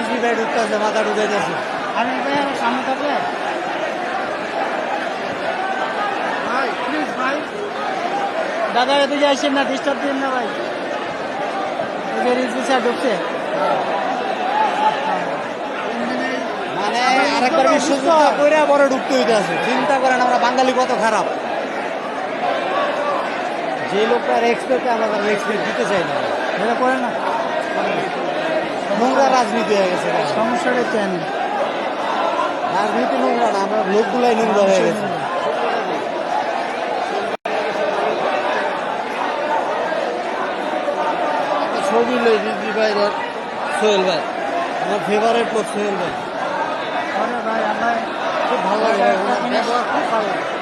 Easy ভাই ঢুকতেছে, মাথা ঢুকাইতেছে। আমি ভাই আমার সামনে থাকলে ভাই প্লিজ ভাই দাদা এদিকে আসেন না, ডিস্টার্ব দিন না ভাই। রিজভি স্যার ঢুকছে মানে আরেকবার বিশ্বযুদ্ধ করে বড় ঢুকতে হইতেছে। চিন্তা করেন আমরা বাঙালি কত খারাপ। যে লোকটা রেসপেক্ট আমরা রেসপেক্ট দিতে চাই না, এটা করে না। নোংরা রাজনীতি হয়ে গেছে। সমস্যাটা চেন রাজনীতি নোংরা না, আমরা লোকগুলাই নোংরা হয়ে গেছে। ছবি লই রিজি ভাই আর সোহেল ভাই, আমার ফেভারিট লোক সোহেল ভাই। ভাই আমরা খুব ভালো লাগে ভাই, ওনার ব্যবহার খুব ভালো লাগে।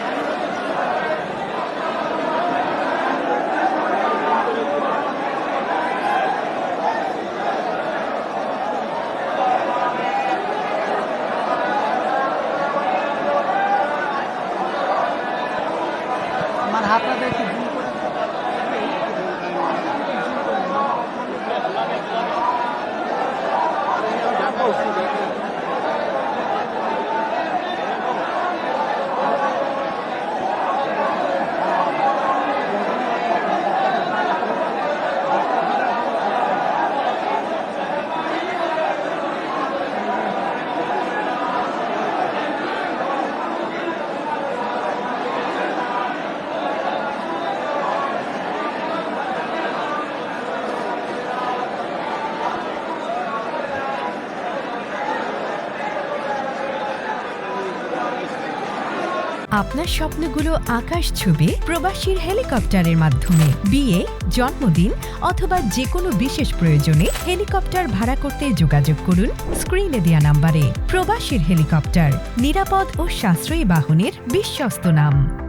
আমার হাতটা একটু জুম করে আপনার স্বপ্নগুলো আকাশ ছুবে প্রবাসীর হেলিকপ্টারের মাধ্যমে। বিয়ে, জন্মদিন অথবা যে কোনো বিশেষ প্রয়োজনে হেলিকপ্টার ভাড়া করতে যোগাযোগ করুন স্ক্রিনে দেয়া নাম্বারে। প্রবাসীর হেলিকপ্টার, নিরাপদ ও সাশ্রয়ী বাহনের বিশ্বস্ত নাম।